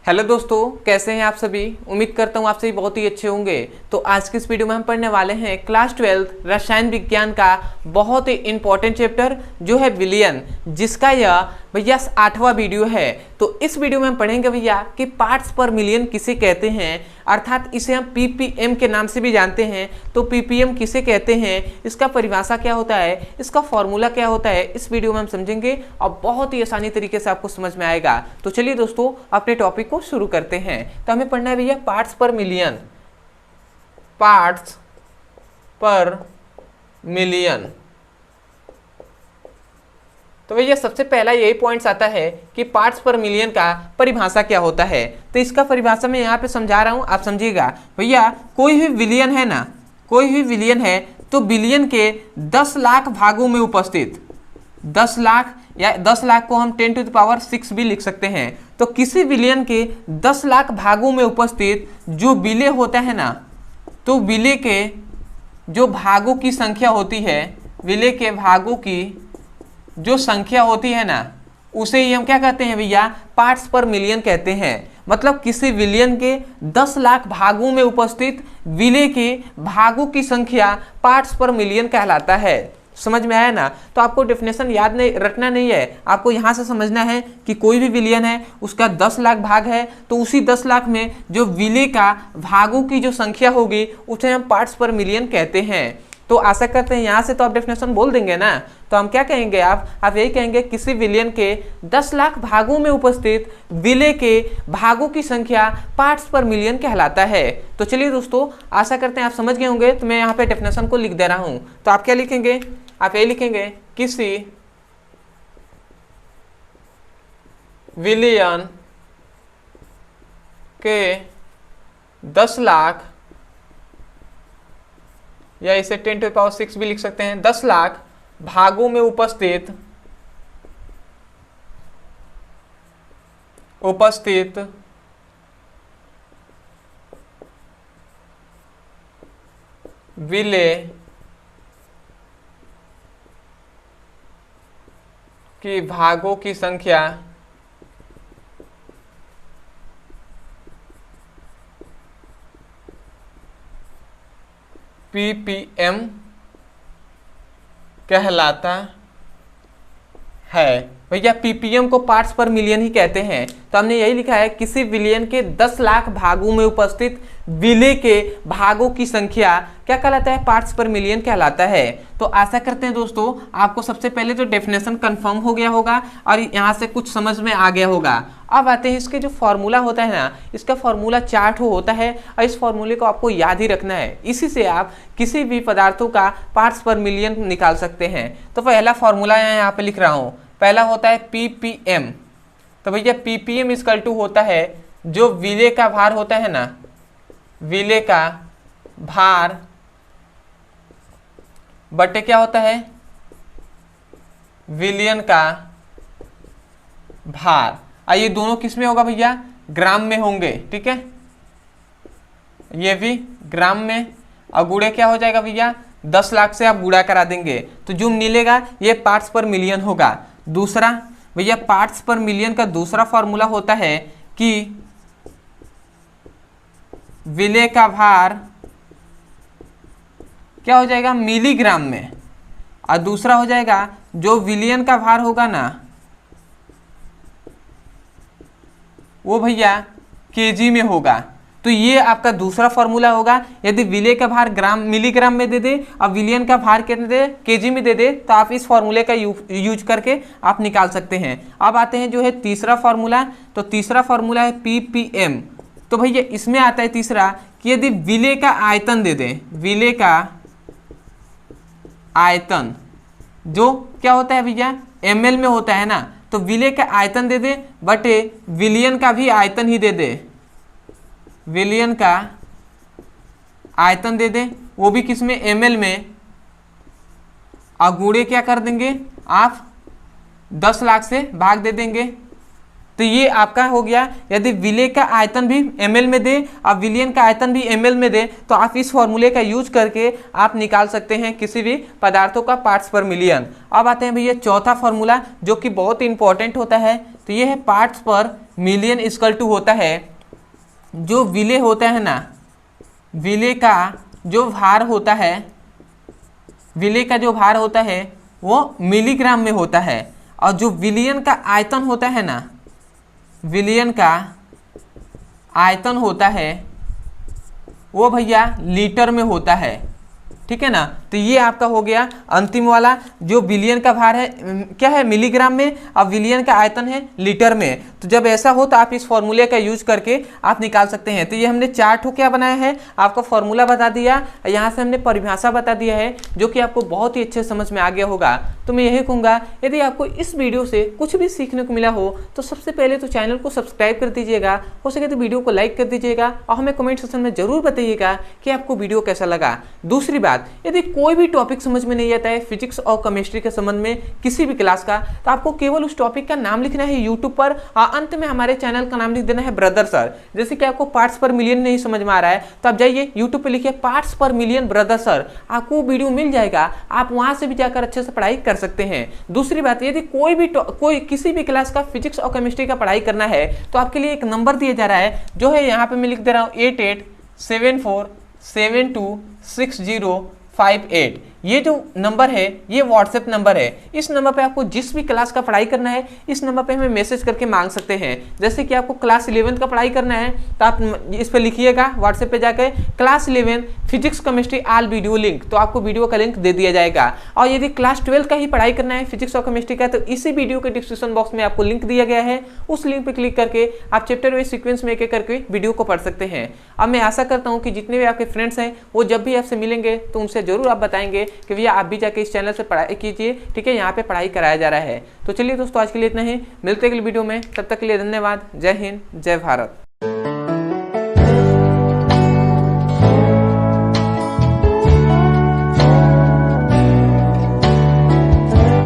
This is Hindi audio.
हेलो दोस्तों, कैसे हैं आप सभी। उम्मीद करता हूँ आप सभी बहुत ही अच्छे होंगे। तो आज की इस वीडियो में हम पढ़ने वाले हैं क्लास 12 रसायन विज्ञान का बहुत ही इंपॉर्टेंट चैप्टर जो है विलयन, जिसका यह भैया 8वां वीडियो है। तो इस वीडियो में हम पढ़ेंगे भैया कि पार्ट्स पर मिलियन किसे कहते हैं, अर्थात इसे हम पीपीएम के नाम से भी जानते हैं। तो पीपीएम किसे कहते हैं, इसका परिभाषा क्या होता है, इसका फॉर्मूला क्या होता है, इस वीडियो में हम समझेंगे और बहुत ही आसानी तरीके से आपको समझ में आएगा। तो चलिए दोस्तों अपने टॉपिक को शुरू करते हैं। तो हमें पढ़ना है भैया पार्ट्स पर मिलियन, पार्ट्स पर मिलियन। तो भैया सबसे पहला यही पॉइंट्स आता है कि पार्ट्स पर मिलियन का परिभाषा क्या होता है। तो इसका परिभाषा मैं यहाँ पे समझा रहा हूँ, आप समझिएगा। भैया कोई भी विलियन है ना, कोई भी विलियन है तो बिलियन के 10 लाख भागों में उपस्थित 10 लाख या 10 लाख को हम 10⁻6 भी लिख सकते हैं। तो किसी विलियन के 10 लाख भागों में उपस्थित जो विलय होता है ना, तो विलय के जो भागों की संख्या होती है, विलय के भागों की जो संख्या होती है ना, उसे ही हम क्या कहते हैं भैया, पार्ट्स पर मिलियन कहते हैं। मतलब किसी विलयन के 10 लाख भागों में उपस्थित विलय के भागों की संख्या पार्ट्स पर मिलियन कहलाता है। समझ में आया ना। तो आपको डेफिनेशन याद नहीं रखना नहीं है, आपको यहाँ से समझना है कि कोई भी विलयन है उसका 10 लाख भाग है, तो उसी 10 लाख में जो विलय का भागों की जो संख्या होगी उसे हम पार्ट्स पर मिलियन कहते हैं। तो आशा करते हैं यहाँ से तो आप डेफिनेशन बोल देंगे ना। तो हम क्या कहेंगे, आप यही कहेंगे किसी विलयन के 10 लाख भागों में उपस्थित विलय के भागों की संख्या पार्ट्स पर मिलियन कहलाता है। तो चलिए दोस्तों, आशा करते हैं आप समझ गए होंगे। तो मैं यहाँ पे डेफिनेशन को लिख दे रहा हूँ। तो आप क्या लिखेंगे, आप यही लिखेंगे किसी विलयन के 10 लाख, या इसे 10⁻6 भी लिख सकते हैं, 10 लाख भागों में उपस्थित विलय की भागों की संख्या पीपीएम कहलाता है। भैया पीपीएम को पार्ट्स पर मिलियन ही कहते हैं। तो हमने यही लिखा है किसी विलयन के 10 लाख भागों में उपस्थित विलय के भागों की संख्या क्या कहलाता है, पार्ट्स पर मिलियन कहलाता है। तो आशा करते हैं दोस्तों आपको सबसे पहले तो डेफिनेशन कंफर्म हो गया होगा और यहाँ से कुछ समझ में आ गया होगा। अब आते हैं इसके जो फॉर्मूला होता है ना, इसका फॉर्मूला चार्ट होता है और इस फॉर्मूले को आपको याद ही रखना है। इसी से आप किसी भी पदार्थों का पार्ट्स पर मिलियन निकाल सकते हैं। तो पहला फॉर्मूला यहाँ पे लिख रहा हूँ, पहला होता है पीपीएम। तो भैया पीपीएम इक्वल टू होता है जो विलय का भार होता है ना, विलय का भार बटे क्या होता है, विलयन का भार। ये दोनों किस में होगा भैया, ग्राम में होंगे। ठीक है, ये भी ग्राम में। और गुणे क्या हो जाएगा भैया, 10 लाख से आप गुणा करा देंगे तो जो मिलेगा ये पार्ट्स पर मिलियन होगा। दूसरा भैया पार्ट्स पर मिलियन का दूसरा फॉर्मूला होता है कि विलय का भार क्या हो जाएगा, मिलीग्राम में। और दूसरा हो जाएगा जो विलयन का भार होगा ना, वो भैया केजी में होगा। तो ये आपका दूसरा फॉर्मूला होगा। यदि विलय का भार ग्राम मिलीग्राम में दे दे और विलयन का भार कितने दे, केजी में दे दे, तो आप इस फॉर्मूले का यूज करके आप निकाल सकते हैं। अब आते हैं जो है तीसरा फॉर्मूला। तो तीसरा फॉर्मूला है पीपीएम। तो भैया इसमें आता है तीसरा कि यदि विलय का आयतन दे दें, विलय का आयतन जो क्या होता है भैया, ml में होता है ना, तो विलय का आयतन दे दे बटे विलयन का भी आयतन ही दे दे, विलयन का आयतन दे दे, वो भी किस में, ml में। और गुणे क्या कर देंगे आप, 10 लाख से भाग दे देंगे। तो ये आपका हो गया। यदि विलेय का आयतन भी ml में दे और विलियन का आयतन भी ml में दे तो आप इस फॉर्मूले का यूज करके आप निकाल सकते हैं किसी भी पदार्थों का पार्ट्स पर मिलियन। अब आते हैं भैया चौथा फॉर्मूला जो कि बहुत इंपॉर्टेंट होता है, तो ये है पार्ट्स पर मिलियन इक्वल टू होता है जो विलेय होता है ना, विलेय का जो भार होता है, विलेय का जो भार होता है वो मिलीग्राम में होता है, और जो विलियन का आयतन होता है ना, विलियन का आयतन होता है वो भैया लीटर में होता है, ठीक है ना। तो ये आपका हो गया अंतिम वाला, जो विलियन का भार है क्या है मिलीग्राम में और विलियन का आयतन है लीटर में। तो जब ऐसा हो तो आप इस फॉर्मूले का यूज करके आप निकाल सकते हैं। तो ये हमने चार्ट हो क्या बनाया है, आपका फॉर्मूला बता दिया, यहाँ से हमने परिभाषा बता दिया है जो कि आपको बहुत ही अच्छे समझ में आ गया होगा। तो मैं यही कहूँगा यदि आपको इस वीडियो से कुछ भी सीखने को मिला हो तो सबसे पहले तो चैनल को सब्सक्राइब कर दीजिएगा, हो सके तो वीडियो को लाइक कर दीजिएगा और हमें कमेंट सेक्शन में जरूर बताइएगा कि आपको वीडियो कैसा लगा। दूसरी बात, यदि कोई भी टॉपिक समझ में नहीं आता है फिजिक्स और केमिस्ट्री के संबंध में किसी भी क्लास का, तो आपको केवल उस टॉपिक का नाम लिखना है यूट्यूब पर और अंत में हमारे चैनल का नाम लिख देना है ब्रदर सर। जैसे कि आपको पार्ट्स पर मिलियन नहीं समझ में आ रहा है तो आप जाइए यूट्यूब पे लिखिए पार्ट्स पर मिलियन ब्रदर सर, आपको वीडियो मिल जाएगा, आप वहां से भी जाकर अच्छे से पढ़ाई कर सकते हैं। दूसरी बात, यदि कोई किसी भी क्लास का फिजिक्स और केमिस्ट्री का पढ़ाई करना है तो आपके लिए एक नंबर दिया जा रहा है जो है यहाँ पे मैं लिख दे रहा हूँ 8874726058। ये जो नंबर है ये व्हाट्सएप नंबर है। इस नंबर पे आपको जिस भी क्लास का पढ़ाई करना है इस नंबर पे हमें मैसेज करके मांग सकते हैं। जैसे कि आपको क्लास 11 का पढ़ाई करना है तो आप इस पे लिखिएगा व्हाट्सएप पे जाकर class 11 physics chemistry all video link, तो आपको वीडियो का लिंक दे दिया जाएगा। और यदि क्लास 12 का ही पढ़ाई करना है फिजिक्स और केमिस्ट्री का तो इसी वीडियो के डिस्क्रिप्शन बॉक्स में आपको लिंक दिया गया है, उस लिंक पर क्लिक करके आप चैप्टर वाइज सीक्वेंस में एक एक करके वीडियो को पढ़ सकते हैं। अब मैं आशा करता हूँ कि जितने भी आपके फ्रेंड्स हैं वो जब भी आपसे मिलेंगे तो उनसे जरूर आप बताएंगे कि भैया आप भी इस चैनल से पढ़ाई कीजिए, ठीक है, यहाँ पे पढ़ाई कराया जा रहा है। तो चलिए दोस्तों आज के लिए इतना ही, मिलते हैं अगले वीडियो में, तब तक के लिए धन्यवाद। जय हिंद, जय भारत।